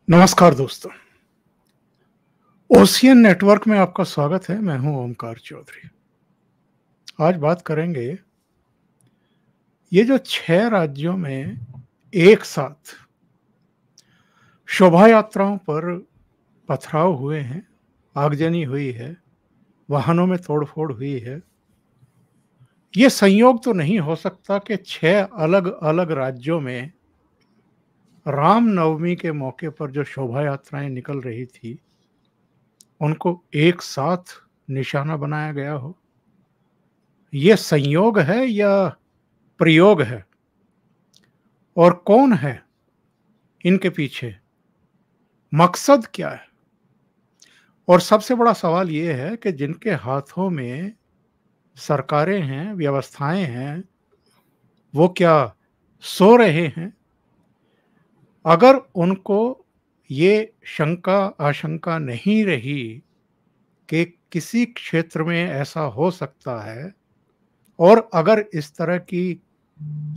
नमस्कार दोस्तों, ocean network में आपका स्वागत है। मैं हूं ओमकार चौधरी। आज बात करेंगे ये जो 6 राज्यों में एक साथ शोभा यात्राओं पर पथराव हुए हैं, आगजनी हुई है, वाहनों में तोड़फोड़ हुई है। ये संयोग तो नहीं हो सकता कि 6 अलग-अलग राज्यों में रामनवमी के मौके पर जो शोभा यात्राएं निकल रही थी, उनको एक साथ निशाना बनाया गया हो। ये संयोग है या प्रयोग है? और कौन है इनके पीछे? मकसद क्या है? और सबसे बड़ा सवाल ये है कि जिनके हाथों में सरकारें हैं, व्यवस्थाएं हैं, वो क्या सो रहे हैं? अगर उनको ये शंका आशंका नहीं रही कि किसी क्षेत्र में ऐसा हो सकता है, और अगर इस तरह की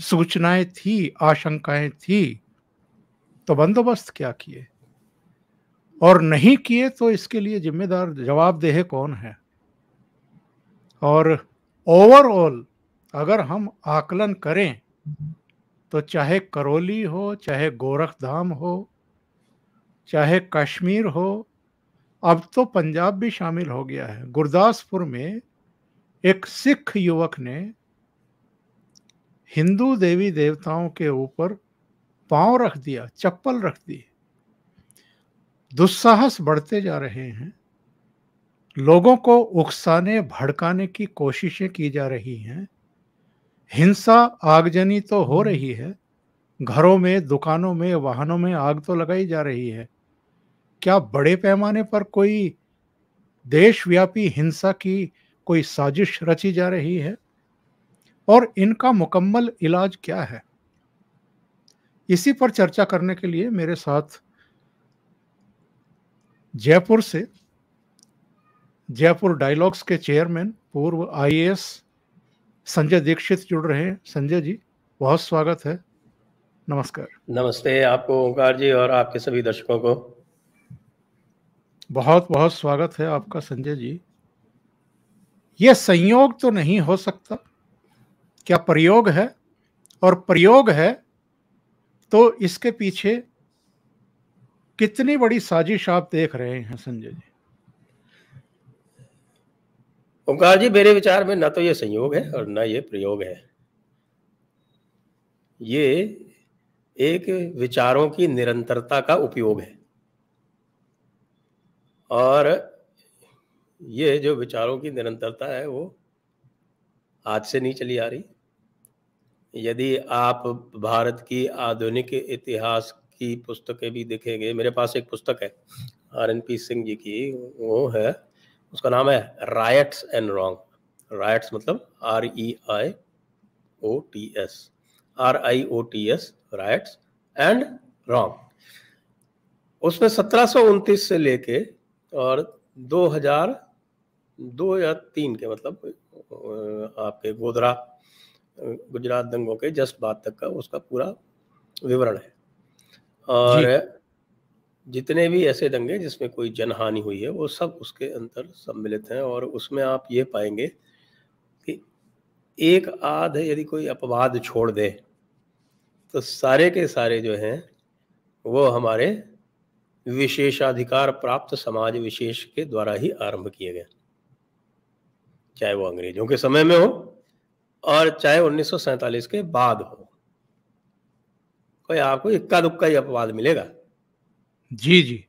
सूचनाएं थी, आशंकाएं थी, तो बंदोबस्त क्या किए? और नहीं किए तो इसके लिए जिम्मेदार, जवाबदेह कौन है? और ओवरऑल अगर हम आकलन करें तो चाहे करौली हो, चाहे गोरखधाम हो, चाहे कश्मीर हो, अब तो पंजाब भी शामिल हो गया है। गुरदासपुर में एक सिख युवक ने हिंदू देवी देवताओं के ऊपर पांव रख दिया, चप्पल रख दी। दुस्साहस बढ़ते जा रहे हैं। लोगों को उकसाने भड़काने की कोशिशें की जा रही हैं। हिंसा, आगजनी तो हो रही है। घरों में, दुकानों में, वाहनों में आग तो लगाई जा रही है। क्या बड़े पैमाने पर कोई देशव्यापी हिंसा की कोई साजिश रची जा रही है? और इनका मुकम्मल इलाज क्या है? इसी पर चर्चा करने के लिए मेरे साथ जयपुर से जयपुर डायलॉग्स के चेयरमैन, पूर्व आईएएस संजय दीक्षित जुड़ रहे हैं। संजय जी, बहुत स्वागत है। नमस्कार। नमस्ते आपको ओंकार जी और आपके सभी दर्शकों को। बहुत बहुत स्वागत है आपका संजय जी। यह संयोग तो नहीं हो सकता, क्या प्रयोग है? और प्रयोग है तो इसके पीछे कितनी बड़ी साजिश आप देख रहे हैं संजय जी? ओंकार जी, मेरे विचार में न तो ये संयोग है और न ये प्रयोग है। ये एक विचारों की निरंतरता का उपयोग है, और ये जो विचारों की निरंतरता है वो आज से नहीं चली आ रही। यदि आप भारत की आधुनिक इतिहास की पुस्तकें भी देखेंगे, मेरे पास एक पुस्तक है RNP सिंह जी की, वो है, उसका नाम है रायट्स एंड रॉन्ग। रायट्स मतलब RIOTS, रायट्स एंड रॉन्ग। उसमें 1729 से लेके और 2002 या 3 के, मतलब आपके गोधरा गुजरात दंगों के जस्ट बाद तक का उसका पूरा विवरण है। और जितने भी ऐसे दंगे जिसमें कोई जनहानि हुई है वो सब उसके अंदर सम्मिलित हैं। और उसमें आप ये पाएंगे कि एक आध यदि कोई अपवाद छोड़ दे तो सारे के सारे जो हैं वो हमारे विशेषाधिकार प्राप्त समाज विशेष के द्वारा ही आरंभ किए गए, चाहे वो अंग्रेजों के समय में हो और चाहे 1947 के बाद हो। कोई आपको इक्का दुक्का ही अपवाद मिलेगा। जी जी।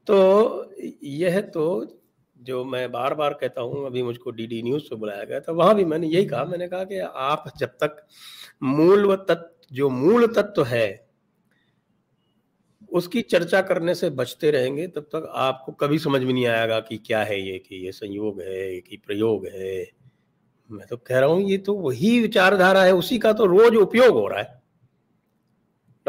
तो यह तो जो मैं बार बार कहता हूं, अभी मुझको DD न्यूज पे बुलाया गया था, वहां भी मैंने यही कहा। मैंने कहा कि आप जब तक मूल तत्व है उसकी चर्चा करने से बचते रहेंगे, तब तक आपको कभी समझ में नहीं आएगा कि क्या है ये, कि ये संयोग है कि प्रयोग है। मैं तो कह रहा हूं ये तो वही विचारधारा है, उसी का तो रोज उपयोग हो रहा है।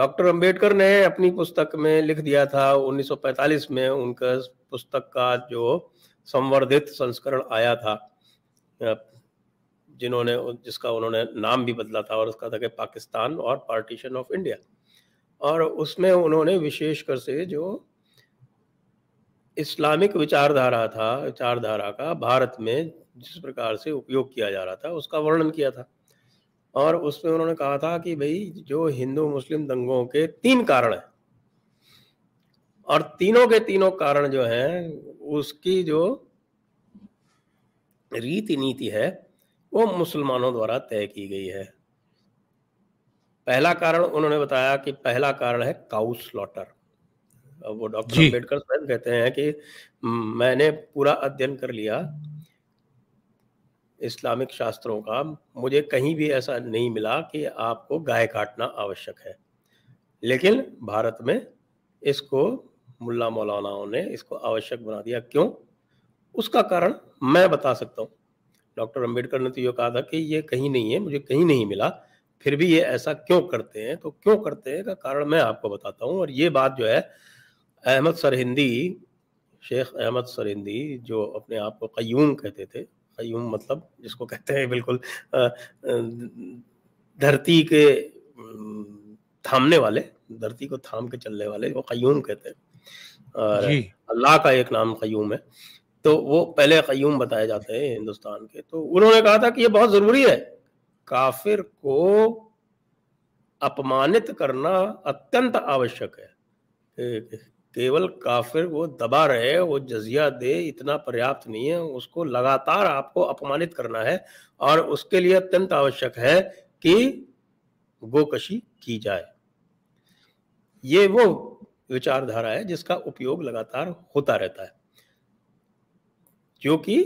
डॉक्टर अंबेडकर ने अपनी पुस्तक में लिख दिया था 1945 में, उनका पुस्तक का जो संवर्धित संस्करण आया था, जिसका उन्होंने नाम भी बदला था, और उसका था कि पाकिस्तान और पार्टीशन ऑफ इंडिया। और उसमें उन्होंने विशेषकर से जो इस्लामिक विचारधारा का भारत में जिस प्रकार से उपयोग किया जा रहा था उसका वर्णन किया था। और उसमें उन्होंने कहा था कि भाई जो हिंदू मुस्लिम दंगों के 3 कारण हैं, और तीनों के तीनों कारण जो हैं उसकी जो रीति नीति है वो मुसलमानों द्वारा तय की गई है। पहला कारण उन्होंने बताया कि पहला कारण है काउ स्लॉटर। वो डॉक्टर जी। अंबेडकर स्वयं कहते हैं कि मैंने पूरा अध्ययन कर लिया इस्लामिक शास्त्रों का, मुझे कहीं भी ऐसा नहीं मिला कि आपको गाय काटना आवश्यक है, लेकिन भारत में इसको मुल्ला मौलानाओं ने इसको आवश्यक बना दिया। क्यों? उसका कारण मैं बता सकता हूँ। डॉक्टर अंबेडकर ने तो ये कहा था कि ये कहीं नहीं है, मुझे कहीं नहीं मिला, फिर भी ये ऐसा क्यों करते हैं? तो क्यों करते हैं का कारण मैं आपको बताता हूँ। और ये बात जो है अहमद सरहिंदी, शेख अहमद सरहिंदी, जो अपने आप को क़य्यूम कहते थे, क़य्यूम मतलब जिसको कहते हैं बिल्कुल धरती के थामने वाले, धरती को थाम के चलने वाले, वो क़य्यूम कहते हैं। और जी। अल्लाह का एक नाम क़य्यूम है, तो वो पहले क़य्यूम बताए जाते हैं हिंदुस्तान के। तो उन्होंने कहा था कि ये बहुत ज़रूरी है, काफिर को अपमानित करना अत्यंत आवश्यक है। केवल काफिर वो दबा रहे, वो जजिया दे, इतना पर्याप्त नहीं है, उसको लगातार आपको अपमानित करना है, और उसके लिए अत्यंत आवश्यक है कि गोकशी की जाए। ये वो विचारधारा है जिसका उपयोग लगातार होता रहता है, जो कि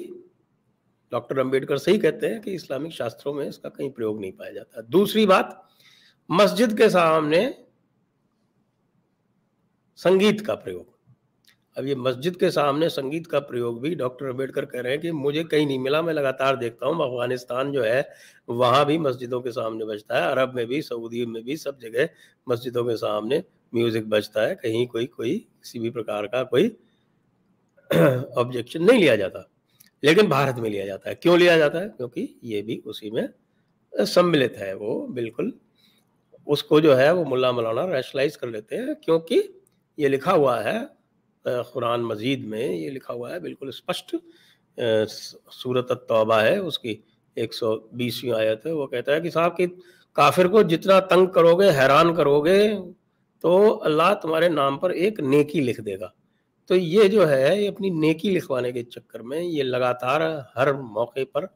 डॉक्टर अंबेडकर सही कहते हैं कि इस्लामिक शास्त्रों में इसका कहीं प्रयोग नहीं पाया जाता। दूसरी बात, मस्जिद के सामने संगीत का प्रयोग। अब ये मस्जिद के सामने संगीत का प्रयोग भी डॉक्टर अंबेडकर कह रहे हैं कि मुझे कहीं नहीं मिला, मैं लगातार देखता हूँ। अफगानिस्तान जो है वहाँ भी मस्जिदों के सामने बजता है, अरब में भी, सऊदी में भी, सब जगह मस्जिदों के सामने म्यूजिक बजता है। कहीं कोई किसी भी प्रकार का कोई ऑब्जेक्शन नहीं लिया जाता, लेकिन भारत में लिया जाता है। क्यों लिया जाता है? क्योंकि ये भी उसी में सम्मिलित है। वो बिल्कुल उसको जो है वो मुल्ला मौलाना रैशनलाइज कर लेते हैं, क्योंकि ये लिखा हुआ है कुरान मजीद में, ये लिखा हुआ है बिल्कुल स्पष्ट। सूरत तौबा है, उसकी 120वीं आयत है, वो कहता है कि साहब कि काफिर को जितना तंग करोगे, हैरान करोगे, तो अल्लाह तुम्हारे नाम पर एक नेकी लिख देगा। तो ये जो है, ये अपनी नेकी लिखवाने के चक्कर में ये लगातार हर मौके पर,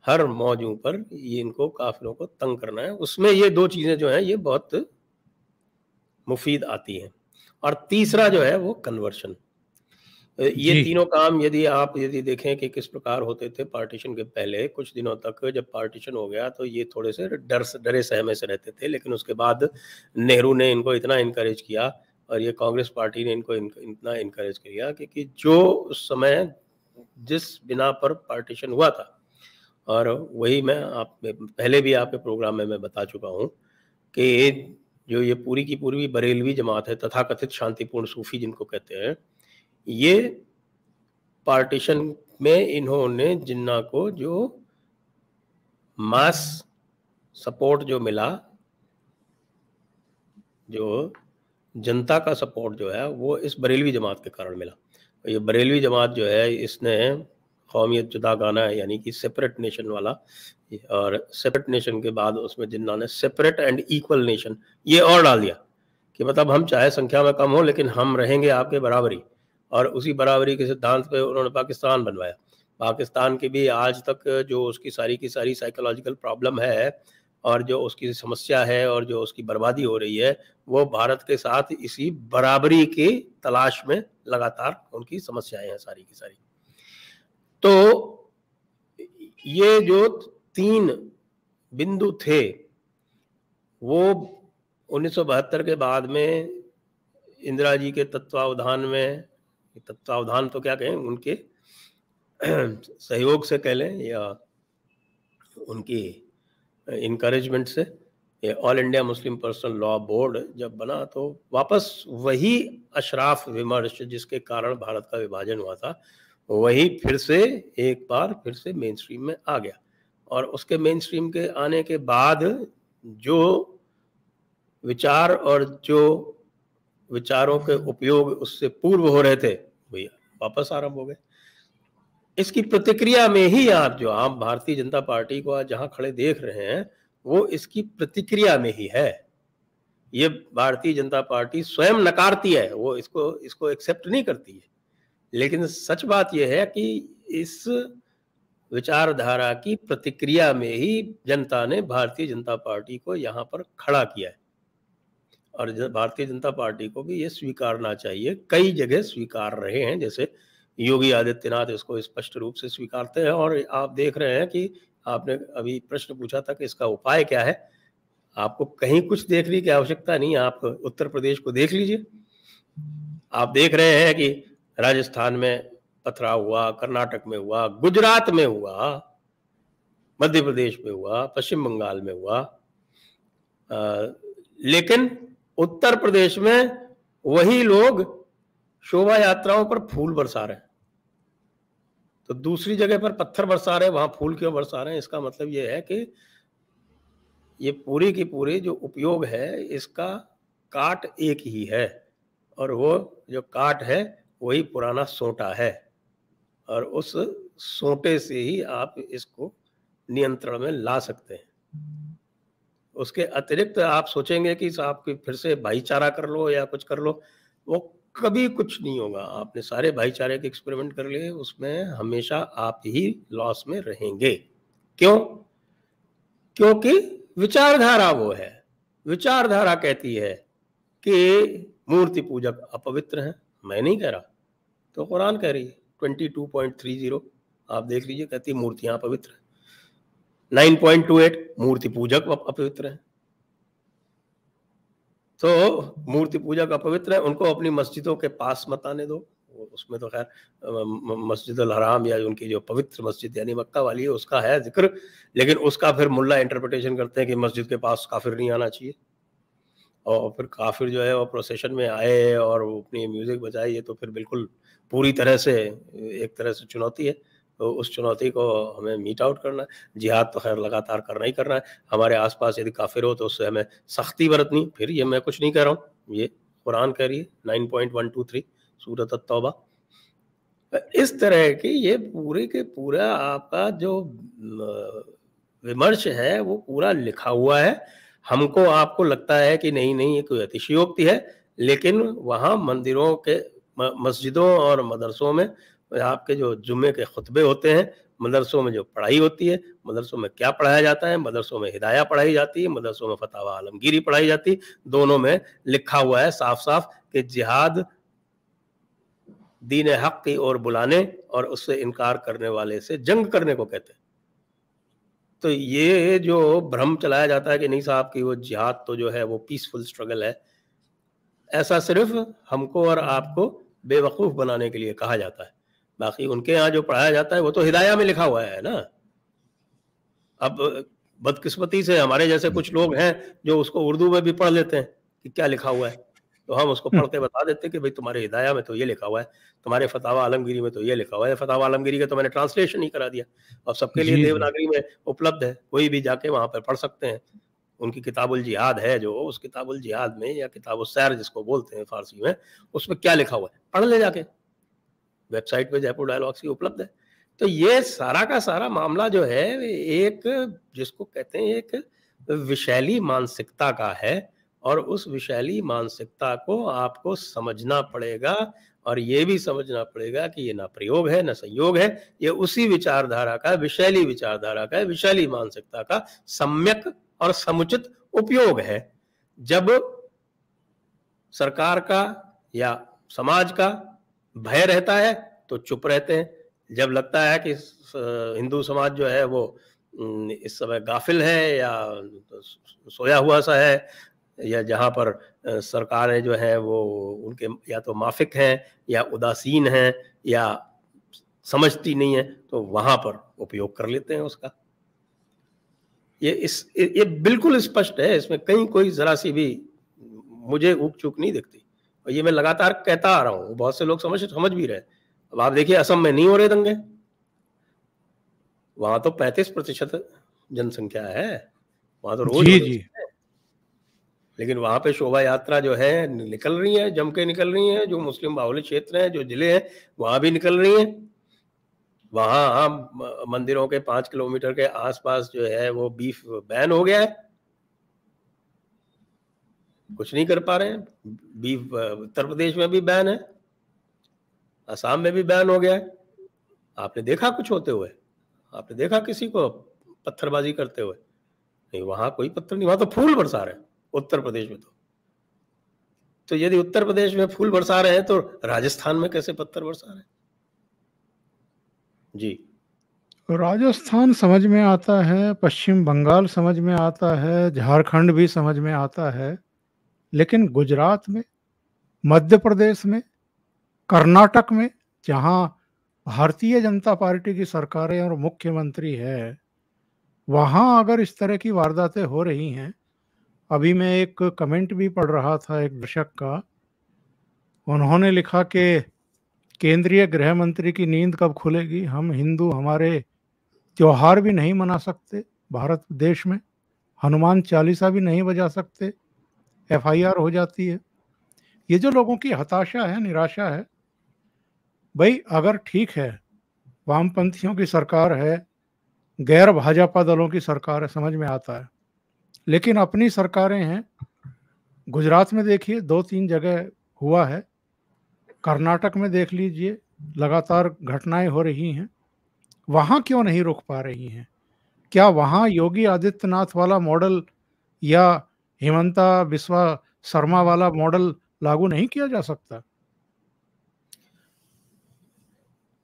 हर मौजू पर ये इनको काफिरों को तंग करना है। उसमें ये 2 चीज़ें जो हैं ये बहुत मुफीद आती हैं। और तीसरा जो है वो कन्वर्शन। ये जी। तीनों काम यदि देखें कि किस प्रकार होते थे पार्टीशन के पहले कुछ दिनों तक, जब पार्टीशन हो गया तो ये थोड़े से डरे सहमे से रहते थे, लेकिन उसके बाद नेहरू ने इनको इतना इनकरेज किया, और ये कांग्रेस पार्टी ने इनको इतना इनकरेज किया कि जो उस समय जिस बिना पर पार्टीशन हुआ था, और वही मैं आप पहले भी आपके प्रोग्राम में मैं बता चुका हूँ कि जो ये पूरी की पूरी बरेलवी जमात है, तथाकथित शांतिपूर्ण सूफी जिनको कहते हैं, ये पार्टीशन में इन्होंने जिन्ना को जो मास सपोर्ट जो मिला, जो जनता का सपोर्ट जो है वो इस बरेलवी जमात के कारण मिला। ये बरेलवी जमात जो है इसने कौमियत जुदा गाना है, यानी कि सेपरेट नेशन वाला, और सेपरेट नेशन के बाद उसमें जिन्ना ने सेपरेट एंड इक्वल नेशन ये और डाल दिया कि मतलब हम चाहे संख्या में कम हो लेकिन हम रहेंगे आपके बराबरी। और उसी बराबरी के सिद्धांत पे उन्होंने पाकिस्तान बनवाया। पाकिस्तान की भी आज तक जो उसकी सारी की सारी साइकोलॉजिकल प्रॉब्लम है, और जो उसकी समस्या है, और जो उसकी बर्बादी हो रही है, वो भारत के साथ इसी बराबरी की तलाश में लगातार उनकी समस्याएं हैं सारी की सारी। तो ये जो 3 बिंदु थे, वो 1972 के बाद में इंदिरा जी के तत्वावधान में, तत्वावधान तो क्या कहें, उनके सहयोग से कह लें या उनकी इनकरेजमेंट से, ये all India Muslim personal law board जब बना तो वापस वही अशराफ विमर्श जिसके कारण भारत का विभाजन हुआ था, वही फिर से एक बार फिर से मेन स्ट्रीम में आ गया। और उसके मेन स्ट्रीम के आने के बाद जो विचार और जो विचारों के उपयोग उससे पूर्व हो रहे थे वही वापस आरंभ हो गए। इसकी प्रतिक्रिया में ही आप जो आप भारतीय जनता पार्टी को आज जहां खड़े देख रहे हैं वो इसकी प्रतिक्रिया में ही है। ये भारतीय जनता पार्टी स्वयं नकारती है, वो इसको एक्सेप्ट नहीं करती है, लेकिन सच बात यह है कि इस विचारधारा की प्रतिक्रिया में ही जनता ने भारतीय जनता पार्टी को यहाँ पर खड़ा किया है। और भारतीय जनता पार्टी को भी ये स्वीकारना चाहिए, कई जगह स्वीकार रहे हैं, जैसे योगी आदित्यनाथ इसको स्पष्ट रूप से स्वीकारते हैं। और आप देख रहे हैं कि आपने अभी प्रश्न पूछा था कि इसका उपाय क्या है, आपको कहीं कुछ देखने की आवश्यकता नहीं, आप उत्तर प्रदेश को देख लीजिए। आप देख रहे हैं कि राजस्थान में पथराव हुआ, कर्नाटक में हुआ, गुजरात में हुआ, मध्य प्रदेश में हुआ, पश्चिम बंगाल में हुआ, लेकिन उत्तर प्रदेश में वही लोग शोभा यात्राओं पर फूल बरसा रहे हैं। तो दूसरी जगह पर पत्थर बरसा रहे हैं, वहां फूल क्यों बरसा रहे हैं? इसका मतलब यह है कि ये पूरी की पूरी जो उपयोग है इसका काट एक ही है, और वो जो काट है वही पुराना सोंटा है, और उस सोंटे से ही आप इसको नियंत्रण में ला सकते हैं। उसके अतिरिक्त आप सोचेंगे कि आप फिर से भाईचारा कर लो या कुछ कर लो, वो कभी कुछ नहीं होगा। आपने सारे भाईचारे के एक्सपेरिमेंट कर लिए, उसमें हमेशा आप ही लॉस में रहेंगे। क्यों? क्योंकि विचारधारा वो है, विचारधारा कहती है कि मूर्ति पूजक अपवित्र हैं। मैं नहीं कह रहा, तो कुरान कह रही है 22.30 आप देख लीजिए, कहती मूर्तियां अपवित्र हैं। 9.28 मूर्ति पूजक अपवित्र है। तो मूर्ति पूजक अपवित्र है, उनको अपनी मस्जिदों के पास मत आने दो। उसमें तो खैर मस्जिद अल हराम या उनकी जो पवित्र मस्जिद यानी मक्का वाली है उसका है जिक्र, लेकिन उसका फिर मुल्ला इंटरप्रिटेशन करते हैं कि मस्जिद के पास काफिर नहीं आना चाहिए, और फिर काफिर जो है वो प्रोसेशन में आए और वो अपनी म्यूजिक बजाए, ये तो फिर बिल्कुल पूरी तरह से एक तरह से चुनौती है। तो उस चुनौती को हमें मीट आउट करना है। जिहाद तो खैर लगातार करना ही करना है। हमारे आसपास यदि काफिर हो तो उससे हमें सख्ती बरतनी, फिर ये मैं कुछ नहीं कह रहा हूँ, ये कुरान कह रही है 9.123 सूरत अत-तौबा। इस तरह की ये पूरे के पूरा आपका जो विमर्श है वो पूरा लिखा हुआ है। हमको आपको लगता है कि नहीं नहीं ये कोई अतिशयोक्ति है, लेकिन वहाँ मंदिरों के मस्जिदों और मदरसों में आपके जो जुम्मे के खुतबे होते हैं, मदरसों में जो पढ़ाई होती है, मदरसों में क्या पढ़ाया जाता है, मदरसों में हिदाया पढ़ाई जाती है, मदरसों में फतावा आलमगीरी पढ़ाई जाती है, दोनों में लिखा हुआ है साफ साफ कि जिहाद दीन हक की ओर बुलाने और उससे इनकार करने वाले से जंग करने को कहते हैं। तो ये जो भ्रम चलाया जाता है कि नहीं साहब कि वो जिहाद तो जो है वो पीसफुल स्ट्रगल है, ऐसा सिर्फ हमको और आपको बेवकूफ़ बनाने के लिए कहा जाता है। बाकी उनके यहाँ जो पढ़ाया जाता है वो तो हिदाया में लिखा हुआ है ना। अब बदकिस्मती से हमारे जैसे कुछ लोग हैं जो उसको उर्दू में भी पढ़ लेते हैं कि क्या लिखा हुआ है, तो हम उसको पढ़ के बता देते हैं कि भाई तुम्हारे हिदाया में तो ये लिखा हुआ है, तुम्हारे फतावा आलमगीरी में तो ये लिखा हुआ है। फतावा आलमगीरी का तो मैंने ट्रांसलेशन ही करा दिया और सबके लिए देवनागरी में उपलब्ध है, कोई भी जाके वहाँ पर पढ़ सकते हैं। उनकी किताबुल जिहाद है जो, उस किताबुल जिहाद में या किताबुल सैर जिसको बोलते हैं फारसी में, उसमें क्या लिखा हुआ है पढ़ ले जाके, वेबसाइट पे जयपुर डायलॉग्स की उपलब्ध है। तो ये सारा का सारा मामला जो है एक जिसको कहते हैं एक विशैली मानसिकता का है, और उस विशैली मानसिकता को आपको समझना पड़ेगा, और ये भी समझना पड़ेगा कि ये ना प्रयोग है ना संयोग है, ये उसी विचारधारा का, विशैली विचारधारा का, विशैली मानसिकता का सम्यक और समुचित उपयोग है। जब सरकार का या समाज का भय रहता है तो चुप रहते हैं, जब लगता है कि हिंदू समाज जो है वो इस समय गाफिल है या सोया हुआ सा है, या जहाँ पर सरकारें जो है वो उनके या तो माफिक हैं या उदासीन हैं या समझती नहीं है, तो वहाँ पर उपयोग कर लेते हैं उसका। ये बिल्कुल स्पष्ट है, इसमें कहीं कोई जरा सी भी मुझे ऊक चूक नहीं दिखती, और ये मैं लगातार कहता आ रहा हूँ, बहुत से लोग समझ भी रहे। अब आप देखिए असम में नहीं हो रहे दंगे, वहां तो 35% जनसंख्या है, वहां तो रोज जी होने जी। चाहिए, लेकिन वहां पे शोभा यात्रा जो है निकल रही है, जम के निकल रही है, जो मुस्लिम बाहुल्य क्षेत्र हैं, जो जिले हैं, वहां भी निकल रही है। वहां मंदिरों के 5 किलोमीटर के आसपास जो है वो बीफ बैन हो गया है, कुछ नहीं कर पा रहे हैं। बीफ उत्तर प्रदेश में भी बैन है, असम में भी बैन हो गया है। आपने देखा कुछ होते हुए? आपने देखा किसी को पत्थरबाजी करते हुए? नहीं, वहां कोई पत्थर नहीं, वहां तो फूल बरसा रहे हैं उत्तर प्रदेश में। तो यदि उत्तर प्रदेश में फूल बरसा रहे हैं तो राजस्थान में कैसे पत्थर बरसा रहे हैं? जी। राजस्थान समझ में आता है, पश्चिम बंगाल समझ में आता है, झारखंड भी समझ में आता है, लेकिन गुजरात में, मध्य प्रदेश में, कर्नाटक में, जहां भारतीय जनता पार्टी की सरकारें और मुख्यमंत्री है, वहां अगर इस तरह की वारदातें हो रही हैं। अभी मैं एक कमेंट भी पढ़ रहा था एक दर्शक का, उन्होंने लिखा कि केंद्रीय गृह मंत्री की नींद कब खुलेगी, हम हिंदू हमारे त्योहार भी नहीं मना सकते भारत देश में, हनुमान चालीसा भी नहीं बजा सकते, एफआईआर हो जाती है। ये जो लोगों की हताशा है, निराशा है, भाई अगर ठीक है वामपंथियों की सरकार है, गैर भाजपा दलों की सरकार है, समझ में आता है, लेकिन अपनी सरकारें हैं। गुजरात में देखिए 2-3 जगह हुआ है, कर्नाटक में देख लीजिए लगातार घटनाएं हो रही हैं, वहां क्यों नहीं रुक पा रही हैं? क्या वहां योगी आदित्यनाथ वाला मॉडल या हिमंता बिस्वा शर्मा वाला मॉडल लागू नहीं किया जा सकता?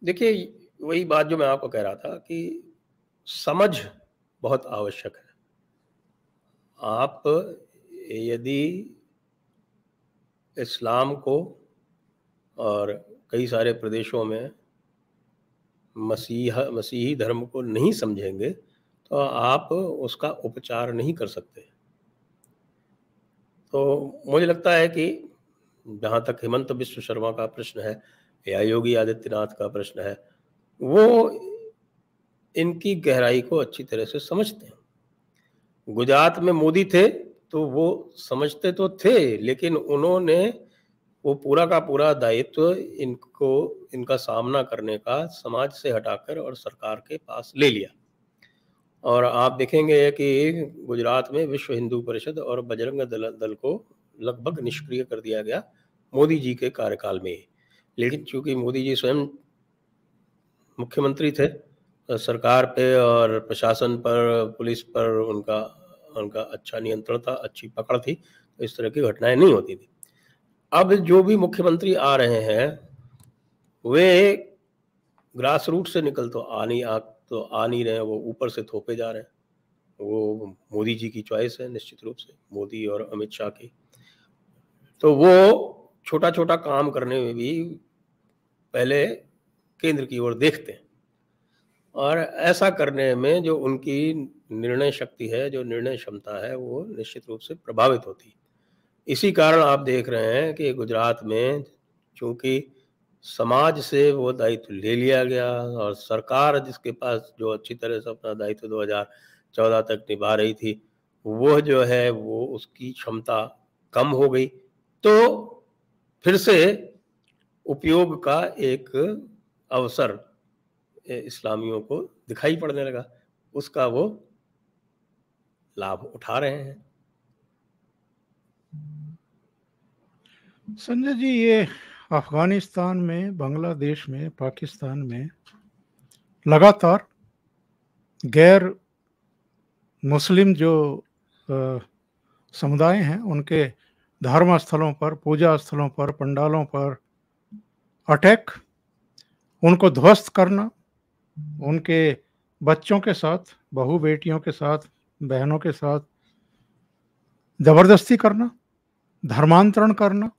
देखिए, वही बात जो मैं आपको कह रहा था कि समझ बहुत आवश्यक है। आप यदि इस्लाम को और कई सारे प्रदेशों में मसीही धर्म को नहीं समझेंगे तो आप उसका उपचार नहीं कर सकते। तो मुझे लगता है कि जहाँ तक हिमंत बिस्वा शर्मा का प्रश्न है या योगी आदित्यनाथ का प्रश्न है, वो इनकी गहराई को अच्छी तरह से समझते हैं। गुजरात में मोदी थे तो वो समझते तो थे, लेकिन उन्होंने वो पूरा का पूरा दायित्व इनका सामना करने का समाज से हटाकर और सरकार के पास ले लिया। और आप देखेंगे कि गुजरात में विश्व हिंदू परिषद और बजरंग दल को लगभग निष्क्रिय कर दिया गया मोदी जी के कार्यकाल में। लेकिन चूंकि मोदी जी स्वयं मुख्यमंत्री थे, सरकार पे और प्रशासन पर, पुलिस पर उनका अच्छा नियंत्रण था, अच्छी पकड़ थी, तो इस तरह की घटनाएं नहीं होती थी। अब जो भी मुख्यमंत्री आ रहे हैं वे ग्रास रूट से निकल तो आ नहीं रहे हैं, वो ऊपर से थोपे जा रहे हैं। वो मोदी जी की चॉइस है निश्चित रूप से, मोदी और अमित शाह की। तो वो छोटा छोटा काम करने में भी पहले केंद्र की ओर देखते हैं, और ऐसा करने में जो उनकी निर्णय शक्ति है, जो निर्णय क्षमता है, वो निश्चित रूप से प्रभावित होती है। इसी कारण आप देख रहे हैं कि गुजरात में चूंकि समाज से वो दायित्व ले लिया गया और सरकार जिसके पास जो अच्छी तरह से अपना दायित्व 2014 तक निभा रही थी, वो जो है वो उसकी क्षमता कम हो गई, तो फिर से उपयोग का एक अवसर इस्लामियों को दिखाई पड़ने लगा, उसका वो लाभ उठा रहे हैं। संजय जी, ये अफगानिस्तान में, बांग्लादेश में, पाकिस्तान में लगातार गैर मुस्लिम जो समुदाय हैं उनके धर्म स्थलों पर, पूजा स्थलों पर, पंडालों पर अटैक, उनको ध्वस्त करना, उनके बच्चों के साथ, बहू बेटियों के साथ, बहनों के साथ जबरदस्ती करना, धर्मांतरण करना,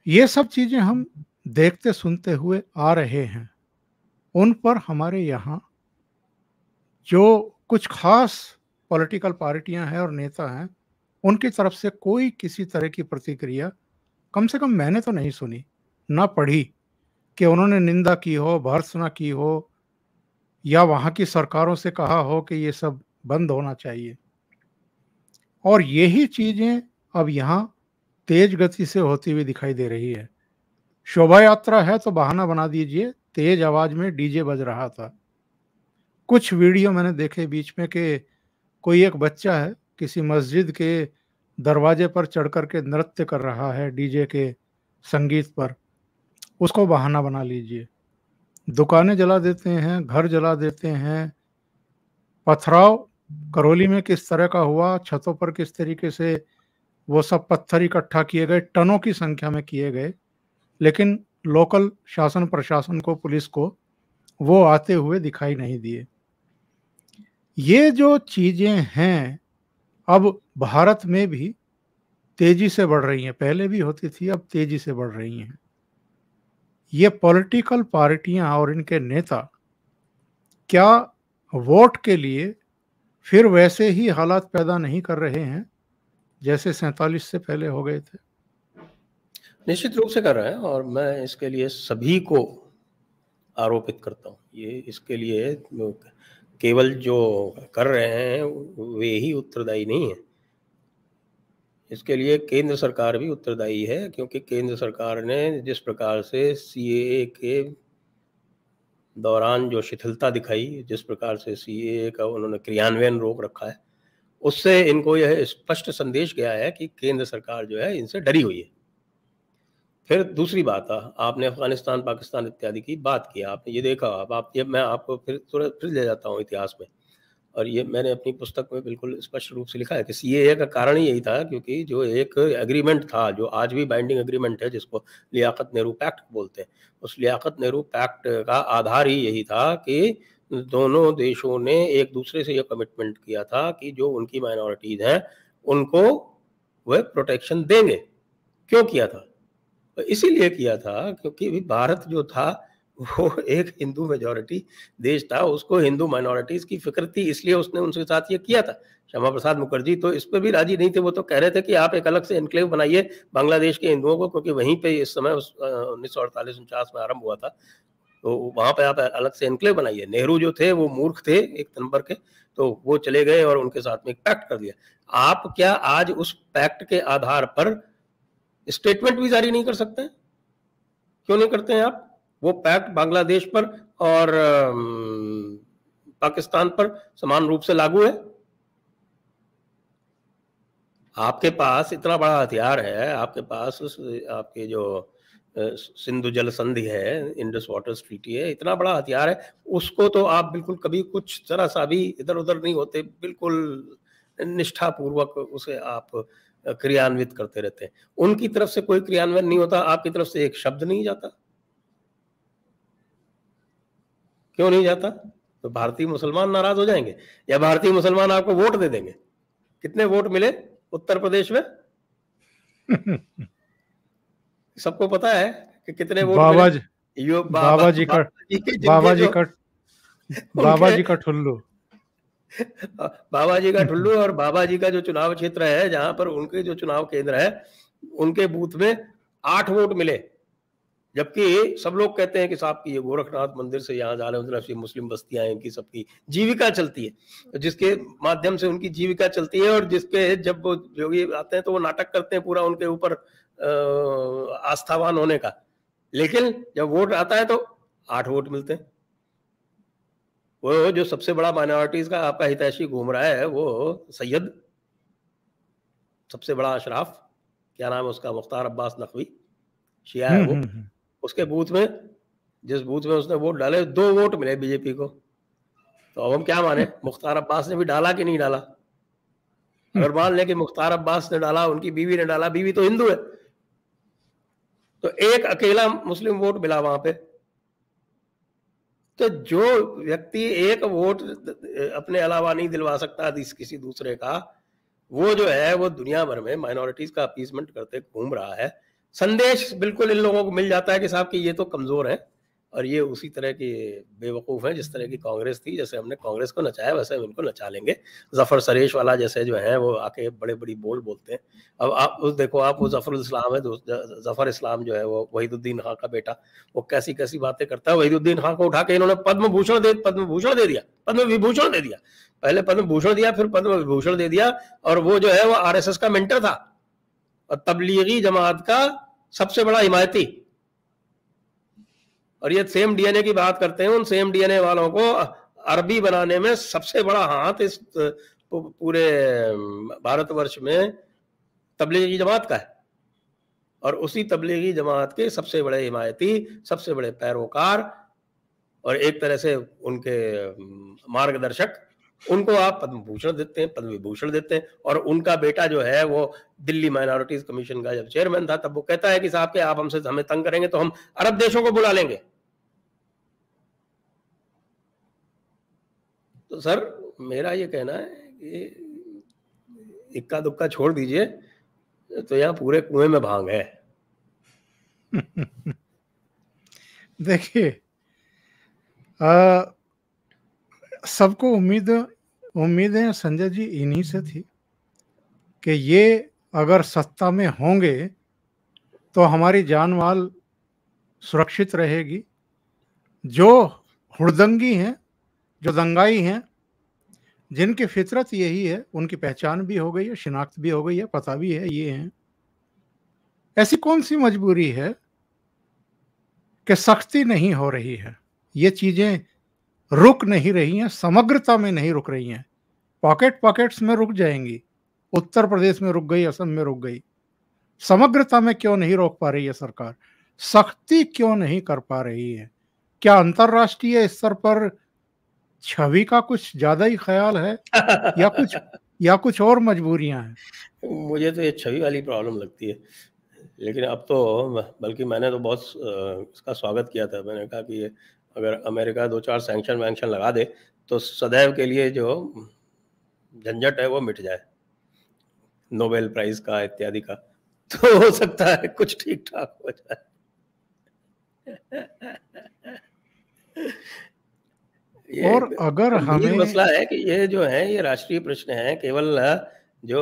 ये सब चीजें हम देखते सुनते हुए आ रहे हैं। उन पर हमारे यहाँ जो कुछ खास पॉलिटिकल पार्टियां हैं और नेता हैं, उनकी तरफ से कोई किसी तरह की प्रतिक्रिया कम से कम मैंने तो नहीं सुनी, ना पढ़ी कि उन्होंने निंदा की हो, भर्त्सना की हो या वहाँ की सरकारों से कहा हो कि ये सब बंद होना चाहिए। और यही चीज़ें अब यहाँ तेज गति से होती हुई दिखाई दे रही है। शोभा यात्रा है तो बहाना बना दीजिए, तेज आवाज में डीजे बज रहा था। कुछ वीडियो मैंने देखे बीच में कि कोई एक बच्चा है किसी मस्जिद के दरवाजे पर चढ़ कर के नृत्य कर रहा है डीजे के संगीत पर, उसको बहाना बना लीजिए। दुकानें जला देते हैं, घर जला देते हैं। पथराव करौली में किस तरह का हुआ, छतों पर किस तरीके से वो सब पत्थर इकट्ठा किए गए, टनों की संख्या में किए गए, लेकिन लोकल शासन प्रशासन को, पुलिस को वो आते हुए दिखाई नहीं दिए। ये जो चीजें हैं अब भारत में भी तेजी से बढ़ रही हैं, पहले भी होती थी, अब तेजी से बढ़ रही हैं। ये पॉलिटिकल पार्टियां और इनके नेता क्या वोट के लिए फिर वैसे ही हालात पैदा नहीं कर रहे हैं जैसे 47 से पहले हो गए थे? निश्चित रूप से कर रहे हैं, और मैं इसके लिए सभी को आरोपित करता हूँ। ये इसके लिए केवल जो कर रहे हैं वे ही उत्तरदायी नहीं है, इसके लिए केंद्र सरकार भी उत्तरदायी है, क्योंकि केंद्र सरकार ने जिस प्रकार से सीएए के दौरान जो शिथिलता दिखाई, जिस प्रकार से सीएए का उन्होंने क्रियान्वयन रोक रखा है, उससे इनको यह स्पष्ट संदेश गया है कि केंद्र सरकार जो है इनसे डरी हुई है। फिर दूसरी बात, आपने अफगानिस्तान, पाकिस्तान इत्यादि की बात की, आपने ये देखा, अब आप ये मैं आपको फिर ले जाता हूँ इतिहास में, और ये मैंने अपनी पुस्तक में बिल्कुल स्पष्ट रूप से लिखा है कि सीएए का कारण ही यही था, क्योंकि जो एक एग्रीमेंट था, जो आज भी बाइंडिंग एग्रीमेंट है, जिसको लियाकत नेहरू पैक्ट बोलते हैं, उस लियाकत नेहरू पैक्ट का आधार ही यही था कि दोनों देशों ने एक दूसरे से यह कमिटमेंट किया था कि जो उनकी माइनॉरिटीज हैं उनको वह प्रोटेक्शन देंगे। क्यों किया था? तो इसीलिए किया था क्योंकि भारत जो था वो एक हिंदू मेजॉरिटी देश था, उसको हिंदू माइनॉरिटीज की फिक्र थी, इसलिए उसने उनके साथ ये किया था। श्यामा प्रसाद मुखर्जी तो इस पे भी राजी नहीं थे, वो तो कह रहे थे कि आप एक अलग से एनक्लेव बनाइए बांग्लादेश के हिंदुओं को, क्योंकि वहीं पे इस समय 1948-49 में आरंभ हुआ था, तो वहां पे आप अलग से एनक्लेव बनाइए। नेहरू जो थे वो मूर्ख थे एक नंबर के, तो वो चले गए और उनके साथ में एक पैक्ट कर दिया। आप क्या आज उस पैक्ट के आधार पर स्टेटमेंट भी जारी नहीं कर सकते हैं? क्यों नहीं करते हैं आप? वो पैक्ट बांग्लादेश पर और पाकिस्तान पर समान रूप से लागू है। आपके पास इतना बड़ा हथियार है, आपके पास आपके जो सिंधु जल संधि है, इंडस वाटर ट्रीटी है, इतना बड़ा हथियार है, उसको तो आप बिल्कुल कभी कुछ जरा सा भी इधर उधर नहीं होते, बिल्कुल निष्ठापूर्वक उसे आप क्रियान्वित करते रहते हैं। उनकी तरफ से कोई क्रियान्वयन नहीं होता, आपकी तरफ से एक शब्द नहीं जाता। क्यों नहीं जाता? तो भारतीय मुसलमान नाराज हो जाएंगे, या भारतीय मुसलमान आपको वोट दे देंगे? कितने वोट मिले उत्तर प्रदेश में? सबको पता है कि कितने वोट मिले। यो बाबा जी का ठुल्लू बाबा जी का ठुल्लू, और बाबा जी का जो चुनाव क्षेत्र है, जहां पर उनके जो चुनाव केंद्र है, उनके बूथ में 8 वोट मिले, जबकि सब लोग कहते हैं कि साहब की ये गोरखनाथ मंदिर से यहाँ जा रहे हैं, मुस्लिम बस्तियां हैं, इनकी सबकी जीविका चलती है, तो जिसके माध्यम से उनकी जीविका चलती है, और जिसके जब वो योगी आते हैं तो वो नाटक करते हैं पूरा उनके ऊपर आस्थावान होने का, लेकिन जब वोट आता है तो 8 वोट मिलते हैं। वो जो सबसे बड़ा माइनॉरिटीज का आपका हितैषी घूम रहा है, वो सैयद, सबसे बड़ा अशराफ, क्या नाम है उसका, मुख्तार अब्बास नकवी, शिया है वो, उसके बूथ में, जिस बूथ में उसने वोट डाले, 2 वोट मिले बीजेपी को। तो अब हम क्या माने, मुख्तार अब्बास ने भी डाला कि नहीं डाला? अगर मान लें कि मुख्तार अब्बास ने डाला, उनकी बीवी ने डाला, बीवी तो हिंदू है, तो एक अकेला मुस्लिम वोट मिला वहां पे। तो जो व्यक्ति एक वोट अपने अलावा नहीं दिलवा सकता किसी दूसरे का, वो जो है वो दुनिया भर में माइनॉरिटीज का अपीसमेंट करते घूम रहा है। संदेश बिल्कुल इन लोगों को मिल जाता है कि साहब कि ये तो कमजोर है, और ये उसी तरह की बेवकूफ़ हैं जिस तरह की कांग्रेस थी। जैसे हमने कांग्रेस को नचाया वैसे हम इनको नचा लेंगे। जफर सरेश वाला जैसे जो है वो आके बड़े बड़ी बोल बोलते हैं। अब आप देखो, आप वो जफर इस्लाम है, जफर इस्लाम जो है वो वहीदुद्दीन खां का बेटा, वो कैसी कैसी बातें करता है। वहीदुद्दीन खां को उठा के इन्होंने पद्म भूषण दे दिया, पद्म विभूषण दे दिया। पहले पद्म भूषण दिया, फिर पद्म विभूषण दे दिया। और वो जो है वो आरएसएस का मेंटर था और तबलीगी जमात का सबसे बड़ा हिमायती। और ये सेम डीएनए की बात करते हैं, उन सेम डीएनए वालों को अरबी बनाने में सबसे बड़ा हाथ इस पूरे भारतवर्ष में तबलीगी जमात का है। और उसी तबलीगी जमात के सबसे बड़े हिमायती, सबसे बड़े पैरोकार और एक तरह से उनके मार्गदर्शक, उनको आप पद्म भूषण देते हैं, पद्म विभूषण देते हैं। और उनका बेटा जो है वो दिल्ली माइनॉरिटीज कमीशन का जब चेयरमैन था, तब वो कहता है कि साहब के आप हमें तंग करेंगे तो हम अरब देशों को बुला लेंगे। तो सर मेरा ये कहना है कि इक्का दुक्का छोड़ दीजिए, तो यहाँ पूरे कुएं में भांग है। देखिए, सबको उम्मीदें संजय जी इन्हीं से थी कि ये अगर सत्ता में होंगे तो हमारी जान माल सुरक्षित रहेगी। जो हुड़दंगी हैं, जो दंगाई हैं, जिनकी फितरत यही है, उनकी पहचान भी हो गई है, शिनाख्त भी हो गई है, पता भी है ये हैं। ऐसी कौन सी मजबूरी है कि सख्ती नहीं हो रही है, ये चीजें रुक नहीं रही हैं, समग्रता में नहीं रुक रही हैं, पॉकेट्स में रुक जाएंगी। उत्तर प्रदेश में रुक गई, असम में रुक गई, समग्रता में क्यों नहीं रोक पा रही है सरकार? सख्ती क्यों नहीं कर पा रही है? क्या अंतरराष्ट्रीय स्तर पर छवि का कुछ ज्यादा ही ख्याल है या कुछ और मजबूरियां हैं? मुझे तो ये छवि वाली प्रॉब्लम लगती है। लेकिन अब तो बल्कि मैंने तो बहुत इसका स्वागत किया था। मैंने कहा कि अगर अमेरिका 2-4 सैंक्शन वैंक्शन लगा दे तो सदैव के लिए जो झंझट है वो मिट जाए, नोबेल प्राइज का इत्यादि का, तो हो सकता है कुछ ठीक ठाक हो जाए। और अगर हमें मसला है कि ये जो है ये राष्ट्रीय प्रश्न है। केवल जो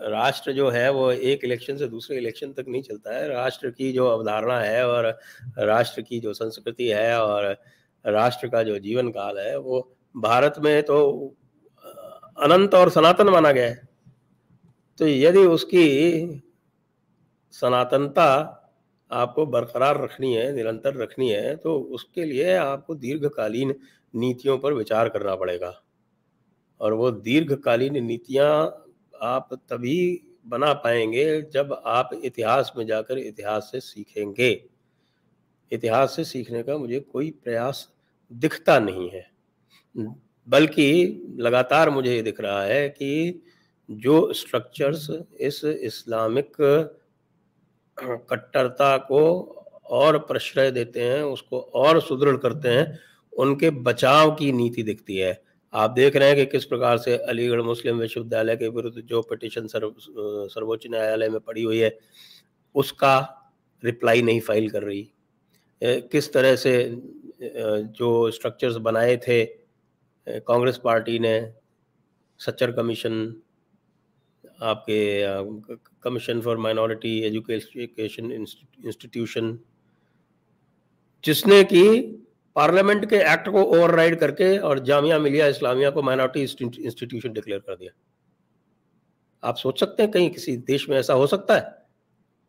राष्ट्र जो है वो एक इलेक्शन से दूसरे इलेक्शन तक नहीं चलता है। राष्ट्र की जो अवधारणा है और राष्ट्र की जो संस्कृति है और राष्ट्र का जो जीवन काल है वो भारत में तो अनंत और सनातन माना गया है। तो यदि उसकी सनातनता आपको बरकरार रखनी है, निरंतर रखनी है, तो उसके लिए आपको दीर्घकालीन नीतियों पर विचार करना पड़ेगा। और वो दीर्घकालीन नीतियां आप तभी बना पाएंगे जब आप इतिहास में जाकर इतिहास से सीखेंगे। इतिहास से सीखने का मुझे कोई प्रयास दिखता नहीं है, बल्कि लगातार मुझे ये दिख रहा है कि जो स्ट्रक्चर्स इस इस्लामिक कट्टरता को और प्रश्रय देते हैं, उसको और सुदृढ़ करते हैं, उनके बचाव की नीति दिखती है। आप देख रहे हैं कि किस प्रकार से अलीगढ़ मुस्लिम विश्वविद्यालय के विरुद्ध जो पिटीशन सर्वोच्च न्यायालय में पड़ी हुई है, उसका रिप्लाई नहीं फाइल कर रही। किस तरह से जो स्ट्रक्चर्स बनाए थे कांग्रेस पार्टी ने, सच्चर कमीशन, आपके commission for minority education institution, जिसने कि पार्लियामेंट के एक्ट को ओवरराइड करके और जामिया मिलिया इस्लामिया को माइनॉरिटी इंस्टीट्यूशन डिक्लेयर कर दिया। आप सोच सकते हैं कहीं किसी देश में ऐसा हो सकता है?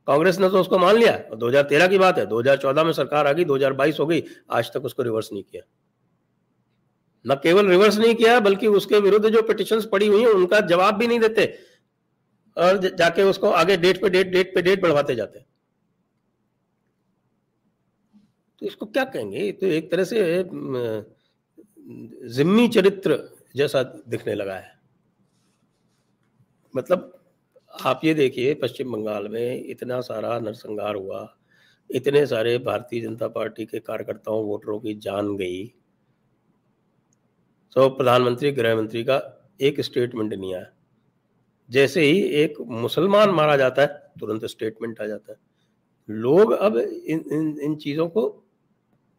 कांग्रेस ने तो उसको मान लिया। 2013 की बात है, 2014 में सरकार आ गई, 2022 हो गई, आज तक उसको रिवर्स नहीं किया। न केवल रिवर्स नहीं किया बल्कि उसके विरुद्ध जो पिटिशंस पड़ी हुई हैं उनका जवाब भी नहीं देते और जाके उसको आगे डेट पे डेट बढ़वाते जाते हैं। तो इसको क्या कहेंगे? तो एक तरह से जिम्मी चरित्र जैसा दिखने लगा है। मतलब आप ये देखिए, पश्चिम बंगाल में इतना सारा नरसंहार हुआ, इतने सारे भारतीय जनता पार्टी के कार्यकर्ताओं, वोटरों की जान गई, तो प्रधानमंत्री, गृह मंत्री का एक स्टेटमेंट नहीं आया। जैसे ही एक मुसलमान मारा जाता है तुरंत स्टेटमेंट आ जाता है। लोग अब इन चीज़ों को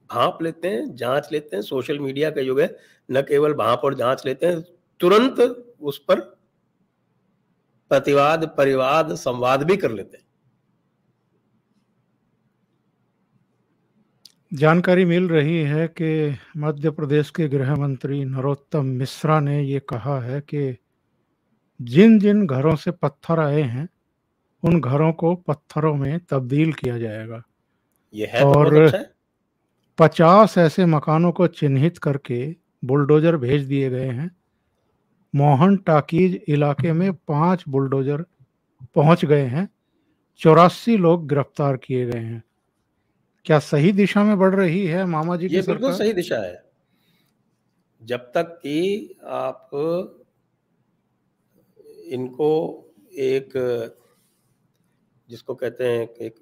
भांप लेते हैं, जांच लेते हैं। सोशल मीडिया का युग है, न केवल भांप और जांच लेते हैं, तुरंत उस पर प्रतिवाद, परिवाद, संवाद भी कर लेते हैं। जानकारी मिल रही है कि मध्य प्रदेश के गृह मंत्री नरोत्तम मिश्रा ने ये कहा है कि जिन जिन घरों से पत्थर आए हैं उन घरों को पत्थरों में तब्दील किया जाएगा ये है तो बहुत और अच्छा है। 50 ऐसे मकानों को चिन्हित करके बुलडोजर भेज दिए गए हैं। मोहन टाकीज इलाके में 5 बुलडोजर पहुंच गए हैं। 84 लोग गिरफ्तार किए गए हैं। क्या सही दिशा में बढ़ रही है मामा जी ये की बिल्कुल सरकार? सही दिशा है। जब तक कि आप इनको एक, जिसको कहते हैं कि एक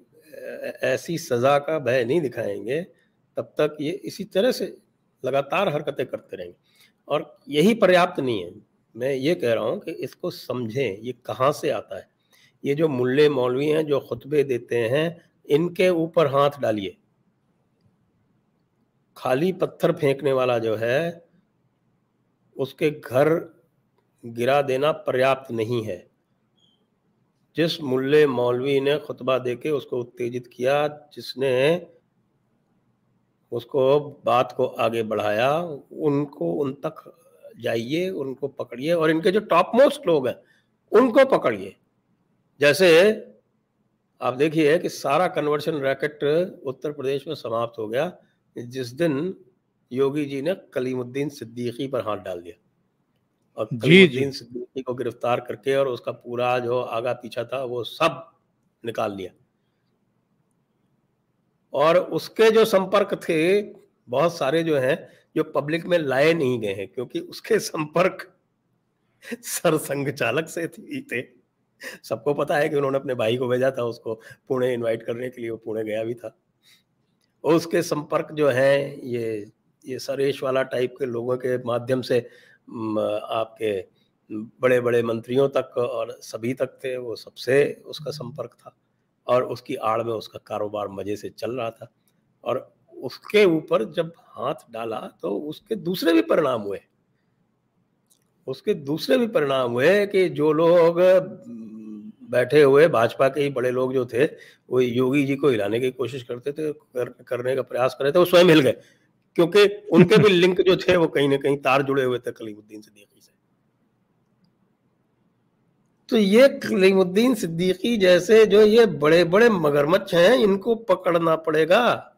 ऐसी सजा का भय नहीं दिखाएंगे, तब तक ये इसी तरह से लगातार हरकतें करते रहेंगे। और यही पर्याप्त नहीं है। मैं ये कह रहा हूँ कि इसको समझें, ये कहाँ से आता है। ये जो मुल्ले मौलवी हैं जो खुतबे देते हैं, इनके ऊपर हाथ डालिए। खाली पत्थर फेंकने वाला जो है, उसके घर गिरा देना पर्याप्त नहीं है। जिस मुल्ले मौलवी ने खुतबा देके उसको उत्तेजित किया, जिसने उसको बात को आगे बढ़ाया, उनको उन तक जाइए, उनको पकड़िए और इनके जो टॉप मोस्ट लोग हैं उनको पकड़िए। जैसे आप देखिए कि सारा कन्वर्शन रैकेट उत्तर प्रदेश में समाप्त हो गया जिस दिन योगी जी ने कलीमुद्दीन सिद्दीकी पर हाथ डाल दिया और जी जी। कलीमुद्दीन सिद्दीकी को गिरफ्तार करके और उसका पूरा जो आगा पीछा था वो सब निकाल लिया। और उसके जो संपर्क थे बहुत सारे जो हैं, जो पब्लिक में लाए नहीं गए हैं, क्योंकि उसके संपर्क सरसंघ चालक से ही थे। सबको पता है कि उन्होंने अपने भाई को भेजा था उसको पुणे इनवाइट करने के लिए, वो पुणे गया भी था। और उसके संपर्क जो है ये सरेश वाला टाइप के लोगों के माध्यम से आपके बड़े बड़े मंत्रियों तक और सभी तक थे, वो सबसे उसका संपर्क था और उसकी आड़ में उसका कारोबार मजे से चल रहा था। और उसके ऊपर जब हाथ डाला तो उसके दूसरे भी परिणाम हुए। उसके दूसरे भी परिणाम हुए कि जो लोग बैठे हुए भाजपा के ही बड़े लोग जो थे, वो योगी जी को हिलाने की कोशिश करते थे, करने का प्रयास कर रहे थे, वो स्वयं हिल गए, क्योंकि उनके भी लिंक जो थे वो कहीं ना कहीं तार जुड़े हुए थे कलीमुद्दीन सिद्दीकी से। तो ये कलीमुद्दीन सिद्दीकी जैसे जो ये बड़े बड़े मगरमच्छ हैं, इनको पकड़ना पड़ेगा।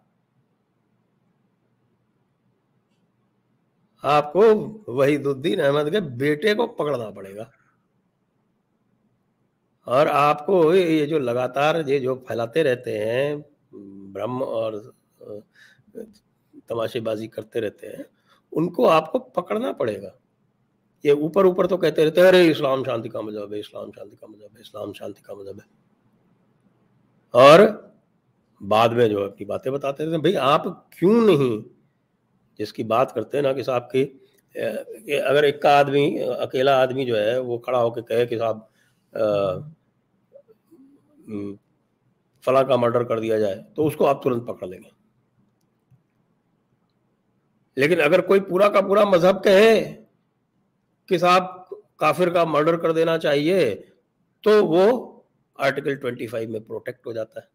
आपको वहीदुद्दीन अहमद के बेटे को पकड़ना पड़ेगा। और आपको ये जो लगातार ये जो फैलाते रहते हैं भ्रम और तमाशेबाजी करते रहते हैं, उनको आपको पकड़ना पड़ेगा। ये ऊपर ऊपर तो कहते रहते हैं, अरे इस्लाम शांति का मजहब है, इस्लाम शांति का मजहब है, इस्लाम शांति का मजहब है। और बाद में जो अपनी बातें बताते रहते हैं। भाई आप क्यों नहीं, जिसकी बात करते हैं ना कि साहब की अगर एक का आदमी, अकेला आदमी जो है वो खड़ा होकर कहे कि साहब फला का मर्डर कर दिया जाए, तो उसको आप तुरंत पकड़ लेंगे। लेकिन अगर कोई पूरा का पूरा मजहब कहे कि साहब काफिर का मर्डर कर देना चाहिए, तो वो आर्टिकल 25 में प्रोटेक्ट हो जाता है।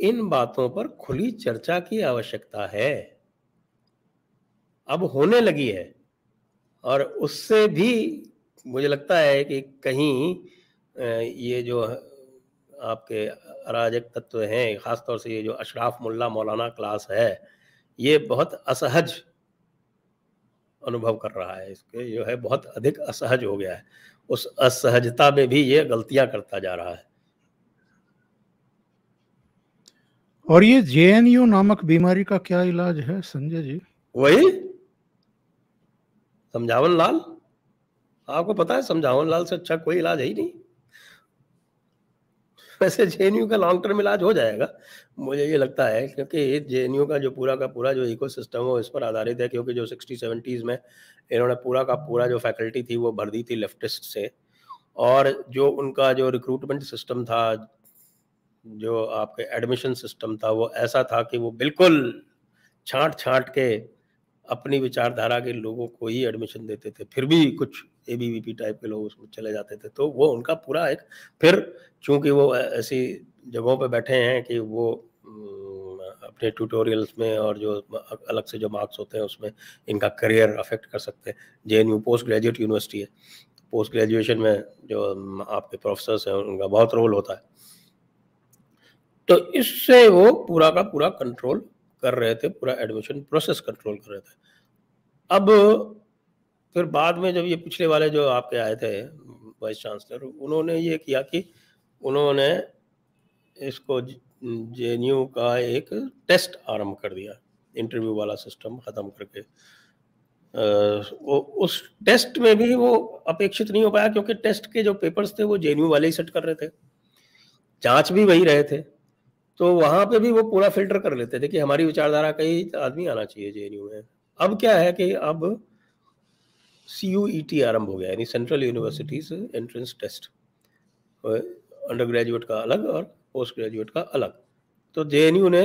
इन बातों पर खुली चर्चा की आवश्यकता है, अब होने लगी है। और उससे भी मुझे लगता है कि कहीं ये जो आपके अराजक तत्व हैं, खासतौर से ये जो अशराफ मुल्ला मौलाना क्लास है, ये बहुत असहज अनुभव कर रहा है। इसके जो है बहुत अधिक असहज हो गया है। उस असहजता में भी ये गलतियां करता जा रहा है। और ये जेएनयू नामक बीमारी का क्या इलाज है संजय जी? वही समझावन लाल, आपको पता है समझावन लाल से अच्छा कोई इलाज है ही नहीं। वैसे जेएनयू का लॉन्ग टर्म इलाज हो जाएगा, मुझे ये लगता है, क्योंकि जेएनयू का जो पूरा का पूरा जो इकोसिस्टम है इस पर आधारित है। क्योंकि जो 60-70s में इन्होंने पूरा का पूरा जो फैकल्टी थी वो भर दी थी लेफ्टिस्ट से, और जो उनका जो रिक्रूटमेंट सिस्टम था जो आपके एडमिशन सिस्टम था वो ऐसा था कि वो बिल्कुल छांट के अपनी विचारधारा के लोगों को ही एडमिशन देते थे, फिर भी कुछ एबीवीपी टाइप के लोग उसमें चले जाते थे। तो वो उनका पूरा एक, फिर चूंकि वो ऐसी जगहों पे बैठे हैं कि वो अपने ट्यूटोरियल्स में और जो अलग से जो मार्क्स होते हैं उसमें इनका करियर अफेक्ट कर सकते हैं। जेएनयू पोस्ट ग्रेजुएट यूनिवर्सिटी है, पोस्ट ग्रेजुएशन में जो आपके प्रोफेसर्स हैं उनका बहुत रोल होता है। तो इससे वो पूरा का पूरा कंट्रोल कर रहे थे, पूरा एडमिशन प्रोसेस कंट्रोल कर रहे थे। अब फिर बाद में जब ये पिछले वाले जो आपके आए थे वाइस चांसलर, उन्होंने ये किया कि उन्होंने इसको जेएनयू का एक टेस्ट आरंभ कर दिया, इंटरव्यू वाला सिस्टम खत्म करके। वो उस टेस्ट में भी वो अपेक्षित नहीं हो पाया, क्योंकि टेस्ट के जो पेपर्स थे वो जेएनयू वाले ही सेट कर रहे थे, जांच भी वही रहे थे। तो वहां पे भी वो पूरा फिल्टर कर लेते थे कि हमारी विचारधारा का ही आदमी आना चाहिए जेएनयू में। अब क्या है कि अब CUET आरंभ हो गया, यानी central universities entrance test, under graduate का अलग और पोस्ट ग्रेजुएट का अलग। तो जेएनयू ने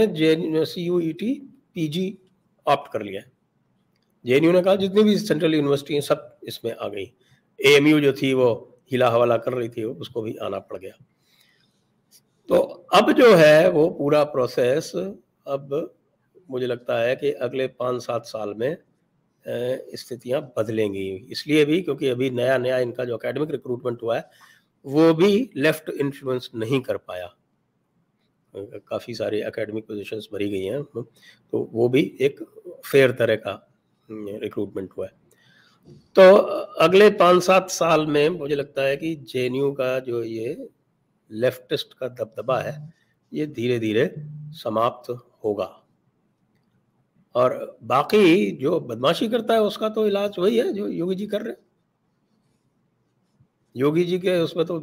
CUET PG ऑप्ट कर लिया। जेएनयू ने कहा जितनी भी सेंट्रल यूनिवर्सिटी हैं सब इसमें आ गई। AMU जो थी वो हिला हवाला कर रही थी, उसको भी आना पड़ गया। तो अब जो है वो पूरा प्रोसेस, अब मुझे लगता है कि अगले 5-7 साल में स्थितियां बदलेंगी। इसलिए भी क्योंकि अभी नया नया इनका जो एकेडमिक रिक्रूटमेंट हुआ है वो भी लेफ्ट इन्फ्लुएंस नहीं कर पाया। काफ़ी सारी एकेडमिक पोजीशंस भरी गई हैं, तो वो भी एक फेयर तरह का रिक्रूटमेंट हुआ है। तो अगले 5-7 साल में मुझे लगता है कि जेएनयू का जो ये लेफ्टिस्ट का दबदबा है ये धीरे धीरे समाप्त होगा, और बाकी जो बदमाशी करता है उसका तो इलाज वही है जो योगी जी कर रहे हैं। योगी जी के उसमें तो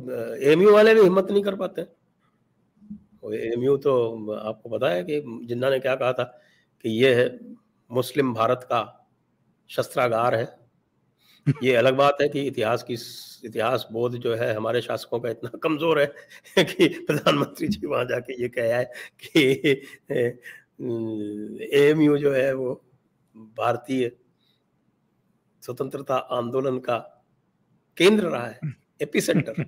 AMU वाले भी हिम्मत नहीं कर पाते। AMU तो आपको पता है कि जिन्ना ने क्या कहा था कि ये है मुस्लिम भारत का शस्त्रागार है। ये अलग बात है कि इतिहास बोध जो है हमारे शासकों का इतना कमजोर है कि प्रधानमंत्री जी वहां जाके ये कहा है कि AMU जो है वो भारतीय स्वतंत्रता आंदोलन का केंद्र रहा है, एपिसेंटर।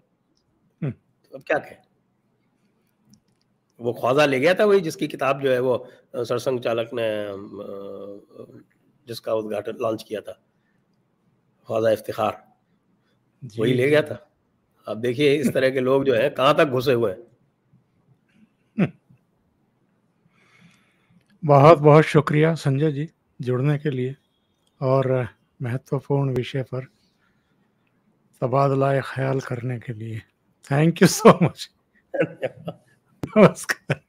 तो अब क्या कहें, वो ख्वाजा ले गया था वही जिसकी किताब जो है वो सरसंघ चालक ने जिसका उद्घाटन लॉन्च किया था, ख्वाजा इफ्तिखार, वही ले गया था। अब देखिए इस तरह के लोग जो है कहां तक घुसे हुए हैं। बहुत बहुत शुक्रिया संजय जी जुड़ने के लिए और महत्वपूर्ण विषय पर तबादला ख्याल करने के लिए। Thank you so much. नमस्कार।